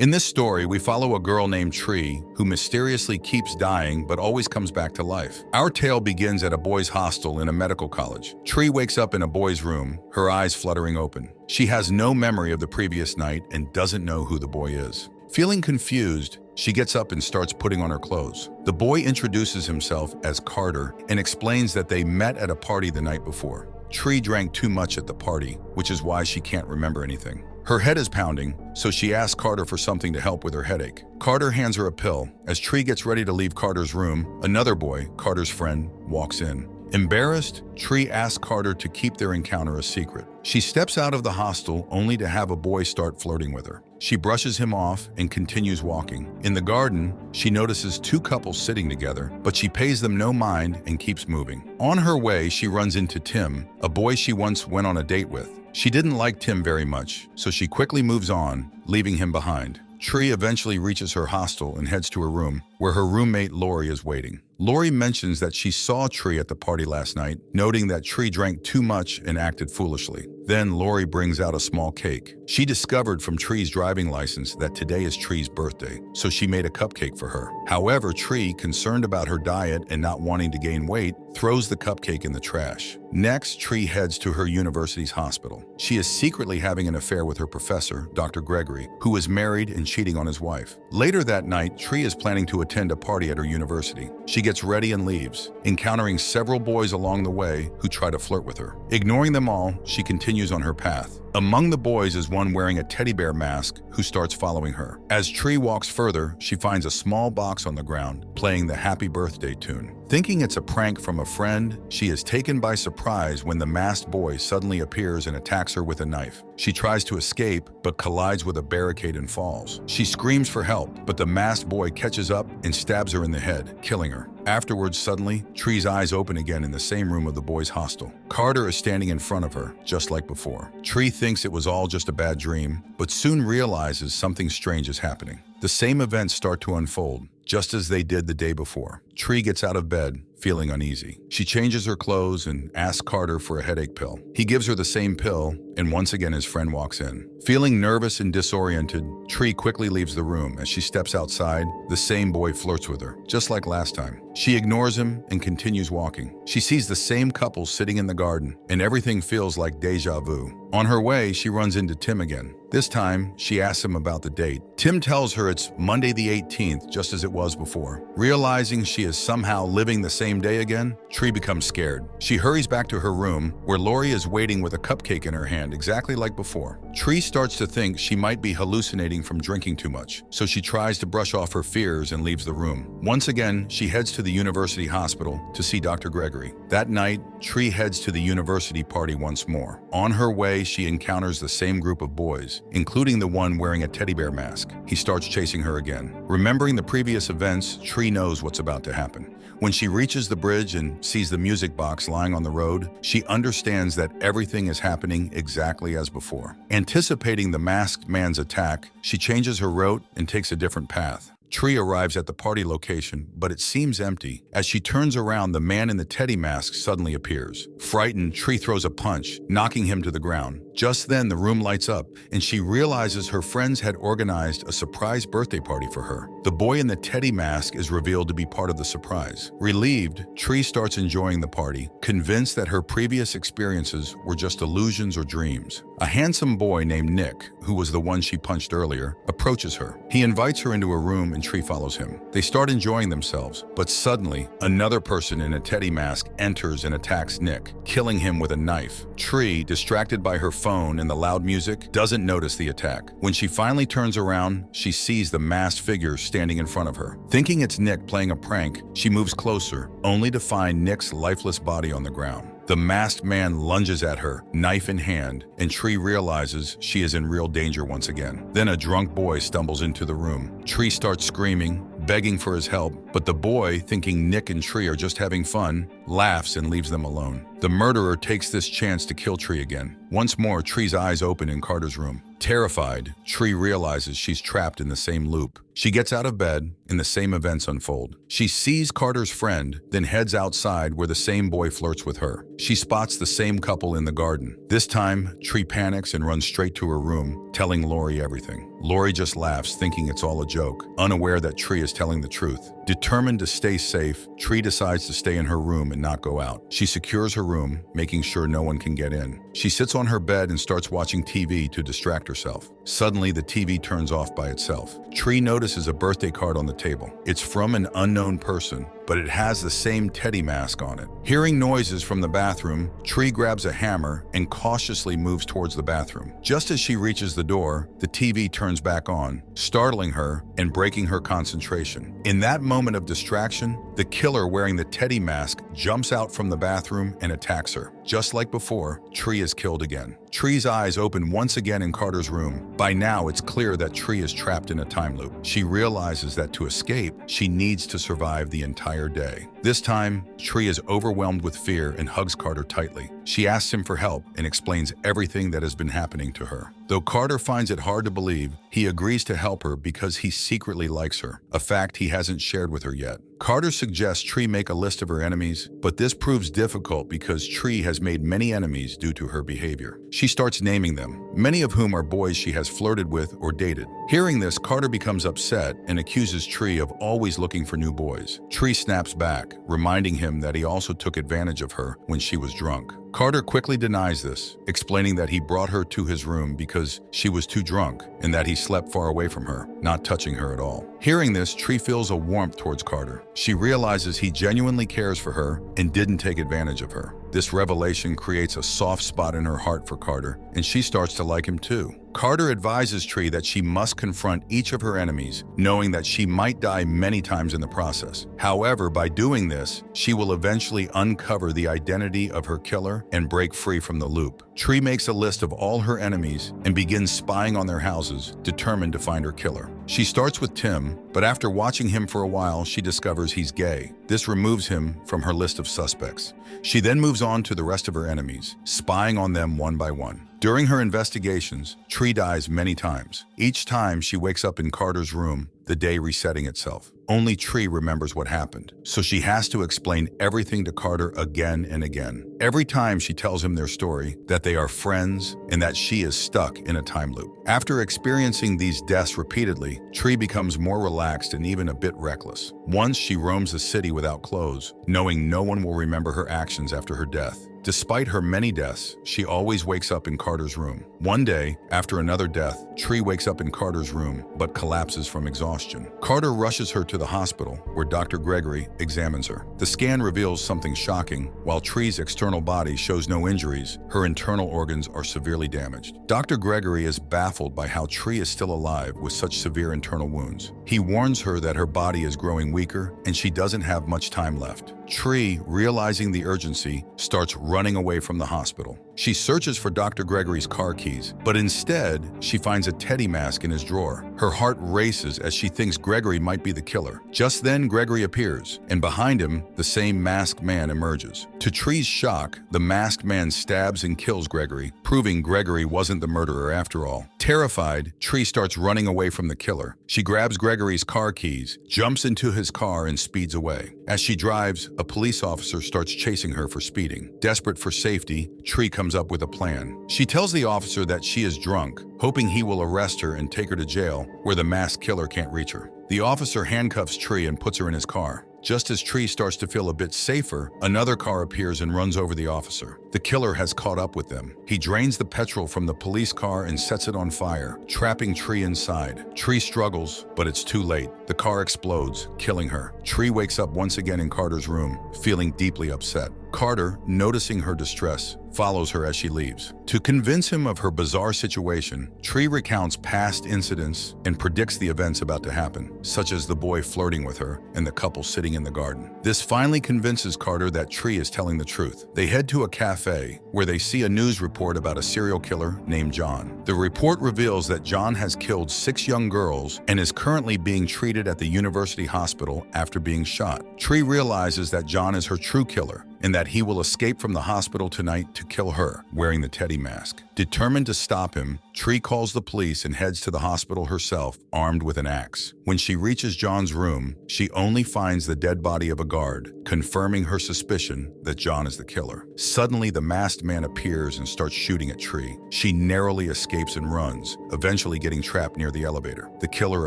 In this story, we follow a girl named Tree who mysteriously keeps dying but always comes back to life. Our tale begins at a boys' hostel in a medical college. Tree wakes up in a boy's room, her eyes fluttering open. She has no memory of the previous night and doesn't know who the boy is. Feeling confused, she gets up and starts putting on her clothes. The boy introduces himself as Carter and explains that they met at a party the night before. Tree drank too much at the party, which is why she can't remember anything. Her head is pounding, so she asks Carter for something to help with her headache. Carter hands her a pill. As Tree gets ready to leave Carter's room, another boy, Carter's friend, walks in. Embarrassed, Tree asks Carter to keep their encounter a secret. She steps out of the hostel only to have a boy start flirting with her. She brushes him off and continues walking. In the garden, she notices two couples sitting together, but she pays them no mind and keeps moving. On her way, she runs into Tim, a boy she once went on a date with. She didn't like Tim very much, so she quickly moves on, leaving him behind. Tree eventually reaches her hostel and heads to her room, where her roommate Lori is waiting. Lori mentions that she saw Tree at the party last night, noting that Tree drank too much and acted foolishly. Then Lori brings out a small cake. She discovered from Tree's driving license that today is Tree's birthday, so she made a cupcake for her. However, Tree, concerned about her diet and not wanting to gain weight, throws the cupcake in the trash. Next, Tree heads to her university's hospital. She is secretly having an affair with her professor, Dr. Gregory, who is married and cheating on his wife. Later that night, Tree is planning to attend a party at her university. She gets ready and leaves, encountering several boys along the way who try to flirt with her. Ignoring them all, she continues on her path. Among the boys is one wearing a teddy bear mask who starts following her. As Tree walks further, she finds a small box on the ground, playing the Happy Birthday tune. Thinking it's a prank from a friend, she is taken by surprise when the masked boy suddenly appears and attacks her with a knife. She tries to escape, but collides with a barricade and falls. She screams for help, but the masked boy catches up and stabs her in the head, killing her. Afterwards, suddenly, Tree's eyes open again in the same room of the boys' hostel. Carter is standing in front of her, just like before. Tree thinks it was all just a bad dream, but soon realizes something strange is happening. The same events start to unfold, just as they did the day before. Tree gets out of bed, feeling uneasy. She changes her clothes and asks Carter for a headache pill. He gives her the same pill, and once again his friend walks in. Feeling nervous and disoriented, Tree quickly leaves the room. As she steps outside, the same boy flirts with her, just like last time. She ignores him and continues walking. She sees the same couple sitting in the garden, and everything feels like deja vu. On her way, she runs into Tim again. This time, she asks him about the date. Tim tells her it's Monday the 18th, just as it was before. Realizing she is somehow living the same day again, Tree becomes scared. She hurries back to her room, where Lori is waiting with a cupcake in her hand, exactly like before. Tree starts to think she might be hallucinating from drinking too much, so she tries to brush off her fears and leaves the room. Once again, she heads to the university hospital to see Dr. Gregory. That night, Tree heads to the university party once more. On her way, she encounters the same group of boys, including the one wearing a teddy bear mask. He starts chasing her again. Remembering the previous events, Tree knows what's about to happen. When she reaches the bridge and sees the music box lying on the road, she understands that everything is happening exactly as before. Anticipating the masked man's attack, she changes her route and takes a different path. Tree arrives at the party location, but it seems empty. As she turns around, the man in the teddy mask suddenly appears. Frightened, Tree throws a punch, knocking him to the ground. Just then, the room lights up, and she realizes her friends had organized a surprise birthday party for her. The boy in the teddy mask is revealed to be part of the surprise. Relieved, Tree starts enjoying the party, convinced that her previous experiences were just illusions or dreams. A handsome boy named Nick, who was the one she punched earlier, approaches her. He invites her into a room and Tree follows him. They start enjoying themselves, but suddenly, another person in a teddy mask enters and attacks Nick, killing him with a knife. Tree, distracted by her phone and the loud music, doesn't notice the attack. When she finally turns around, she sees the masked figure standing in front of her. Thinking it's Nick playing a prank, she moves closer, only to find Nick's lifeless body on the ground. The masked man lunges at her, knife in hand, and Tree realizes she is in real danger once again. Then a drunk boy stumbles into the room. Tree starts screaming, begging for his help, but the boy, thinking Nick and Tree are just having fun, laughs and leaves them alone. The murderer takes this chance to kill Tree again. Once more, Tree's eyes open in Carter's room. Terrified, Tree realizes she's trapped in the same loop. She gets out of bed, and the same events unfold. She sees Carter's friend, then heads outside where the same boy flirts with her. She spots the same couple in the garden. This time, Tree panics and runs straight to her room, telling Lori everything. Lori just laughs, thinking it's all a joke, unaware that Tree is telling the truth. Determined to stay safe, Tree decides to stay in her room and not go out. She secures her room, making sure no one can get in. She sits on her bed and starts watching TV to distract herself. Suddenly, the TV turns off by itself. Tree notices a birthday card on the table. It's from an unknown person, but it has the same teddy mask on it. Hearing noises from the bathroom, Tree grabs a hammer and cautiously moves towards the bathroom. Just as she reaches the door, the TV turns back on, startling her and breaking her concentration. In that moment of distraction, the killer wearing the teddy mask jumps out from the bathroom and attacks her. Just like before, Tree is killed again. Tree's eyes open once again in Carter's room. By now, it's clear that Tree is trapped in a time loop. She realizes that to escape, she needs to survive the entire day. This time, Tree is overwhelmed with fear and hugs Carter tightly. She asks him for help and explains everything that has been happening to her. Though Carter finds it hard to believe, he agrees to help her because he secretly likes her, a fact he hasn't shared with her yet. Carter suggests Tree make a list of her enemies, but this proves difficult because Tree has made many enemies due to her behavior. She starts naming them, many of whom are boys she has flirted with or dated. Hearing this, Carter becomes upset and accuses Tree of always looking for new boys. Tree snaps back, reminding him that he also took advantage of her when she was drunk. Carter quickly denies this, explaining that he brought her to his room because she was too drunk and that he slept far away from her, not touching her at all. Hearing this, Tree feels a warmth towards Carter. She realizes he genuinely cares for her and didn't take advantage of her. This revelation creates a soft spot in her heart for Carter, and she starts to like him too. Carter advises Tree that she must confront each of her enemies, knowing that she might die many times in the process. However, by doing this, she will eventually uncover the identity of her killer and break free from the loop. Tree makes a list of all her enemies and begins spying on their houses, determined to find her killer. She starts with Tim, but after watching him for a while, she discovers he's gay. This removes him from her list of suspects. She then moves on to the rest of her enemies, spying on them one by one. During her investigations, Tree dies many times. Each time she wakes up in Carter's room, the day resetting itself. Only Tree remembers what happened, so she has to explain everything to Carter again and again. Every time she tells him their story, that they are friends and that she is stuck in a time loop. After experiencing these deaths repeatedly, Tree becomes more relaxed and even a bit reckless. Once she roams the city without clothes, knowing no one will remember her actions after her death. Despite her many deaths, she always wakes up in Carter's room. One day, after another death, Tree wakes up in Carter's room, but collapses from exhaustion. Carter rushes her to the hospital, where Dr. Gregory examines her. The scan reveals something shocking. While Tree's external body shows no injuries, her internal organs are severely damaged. Dr. Gregory is baffled by how Tree is still alive with such severe internal wounds. He warns her that her body is growing weaker and she doesn't have much time left. Tree, realizing the urgency, starts running away from the hospital. She searches for Dr. Gregory's car keys, but instead, she finds a teddy mask in his drawer. Her heart races as she thinks Gregory might be the killer. Just then, Gregory appears, and behind him, the same masked man emerges. To Tree's shock, the masked man stabs and kills Gregory, proving Gregory wasn't the murderer after all. Terrified, Tree starts running away from the killer. She grabs Gregory's car keys, jumps into his car, and speeds away. As she drives, a police officer starts chasing her for speeding. Desperate for safety, Tree comes up with a plan. She tells the officer that she is drunk, hoping he will arrest her and take her to jail, where the masked killer can't reach her. The officer handcuffs Tree and puts her in his car. Just as Tree starts to feel a bit safer, another car appears and runs over the officer. The killer has caught up with them. He drains the petrol from the police car and sets it on fire, trapping Tree inside. Tree struggles, but it's too late. The car explodes, killing her. Tree wakes up once again in Carter's room, feeling deeply upset. Carter, noticing her distress, follows her as she leaves. To convince him of her bizarre situation, Tree recounts past incidents and predicts the events about to happen, such as the boy flirting with her and the couple sitting in the garden. This finally convinces Carter that Tree is telling the truth. They head to a cafe where they see a news report about a serial killer named John. The report reveals that John has killed 6 young girls and is currently being treated at the university hospital after being shot. Tree realizes that John is her true killer and that he will escape from the hospital tonight to kill her, wearing the teddy mask. Determined to stop him, Tree calls the police and heads to the hospital herself, armed with an axe. When she reaches John's room, she only finds the dead body of a guard, confirming her suspicion that John is the killer. Suddenly, the masked man appears and starts shooting at Tree. She narrowly escapes and runs, eventually getting trapped near the elevator. The killer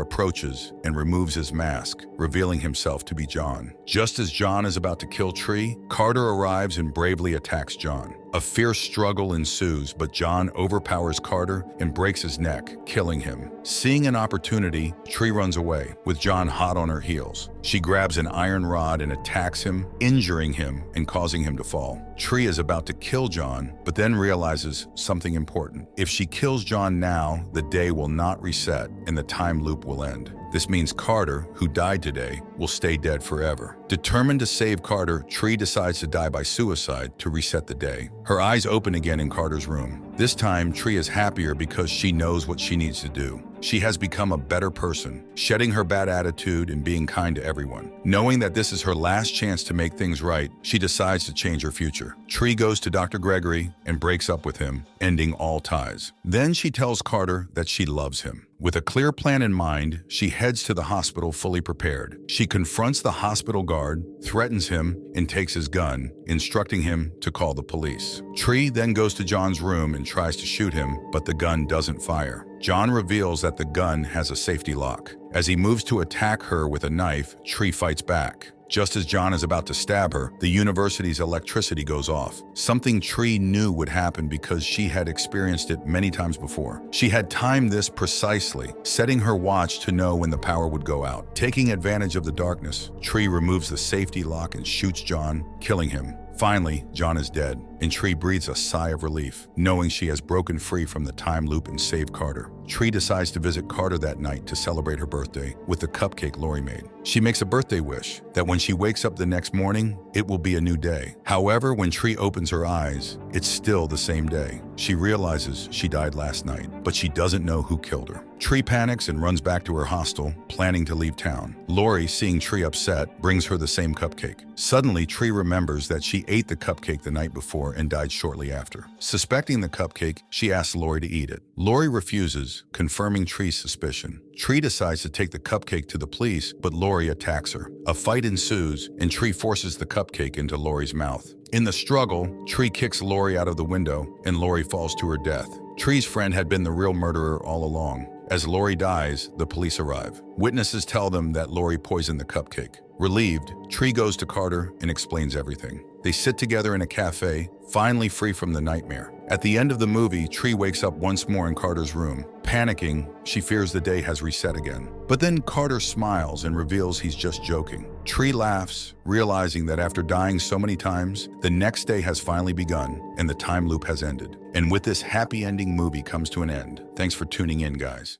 approaches and removes his mask, revealing himself to be John. Just as John is about to kill Tree, Carter arrives and bravely attacks John. A fierce struggle ensues, but John overpowers Carter and breaks his neck, killing him. Seeing an opportunity, Tree runs away, with John hot on her heels. She grabs an iron rod and attacks him, injuring him and causing him to fall. Tree is about to kill John, but then realizes something important. If she kills John now, the day will not reset and the time loop will end. This means Carter, who died today, will stay dead forever. Determined to save Carter, Tree decides to die by suicide to reset the day. Her eyes open again in Carter's room. This time, Tree is happier because she knows what she needs to do. She has become a better person, shedding her bad attitude and being kind to everyone. Knowing that this is her last chance to make things right, she decides to change her future. Tree goes to Dr. Gregory and breaks up with him, ending all ties. Then she tells Carter that she loves him. With a clear plan in mind, she heads to the hospital fully prepared. She confronts the hospital guard, threatens him, and takes his gun, instructing him to call the police. Tree then goes to John's room and tries to shoot him, but the gun doesn't fire. John reveals that the gun has a safety lock. As he moves to attack her with a knife, Tree fights back. Just as John is about to stab her, the university's electricity goes off. Something Tree knew would happen because she had experienced it many times before. She had timed this precisely, setting her watch to know when the power would go out. Taking advantage of the darkness, Tree removes the safety lock and shoots John, killing him. Finally, John is dead, and Tree breathes a sigh of relief, knowing she has broken free from the time loop and saved Carter. Tree decides to visit Carter that night to celebrate her birthday with the cupcake Lori made. She makes a birthday wish that when she wakes up the next morning, it will be a new day. However, when Tree opens her eyes, it's still the same day. She realizes she died last night, but she doesn't know who killed her. Tree panics and runs back to her hostel, planning to leave town. Lori, seeing Tree upset, brings her the same cupcake. Suddenly, Tree remembers that she ate the cupcake the night before and died shortly after. Suspecting the cupcake, she asks Lori to eat it. Lori refuses, confirming Tree's suspicion. Tree decides to take the cupcake to the police, but Lori attacks her. A fight ensues, and Tree forces the cupcake into Lori's mouth. In the struggle, Tree kicks Lori out of the window, and Lori falls to her death. Tree's friend had been the real murderer all along. As Lori dies, the police arrive. Witnesses tell them that Lori poisoned the cupcake. Relieved, Tree goes to Carter and explains everything. They sit together in a cafe, finally free from the nightmare. At the end of the movie, Tree wakes up once more in Carter's room. Panicking, she fears the day has reset again. But then Carter smiles and reveals he's just joking. Tree laughs, realizing that after dying so many times, the next day has finally begun and the time loop has ended. And with this happy ending, movie comes to an end. Thanks for tuning in, guys.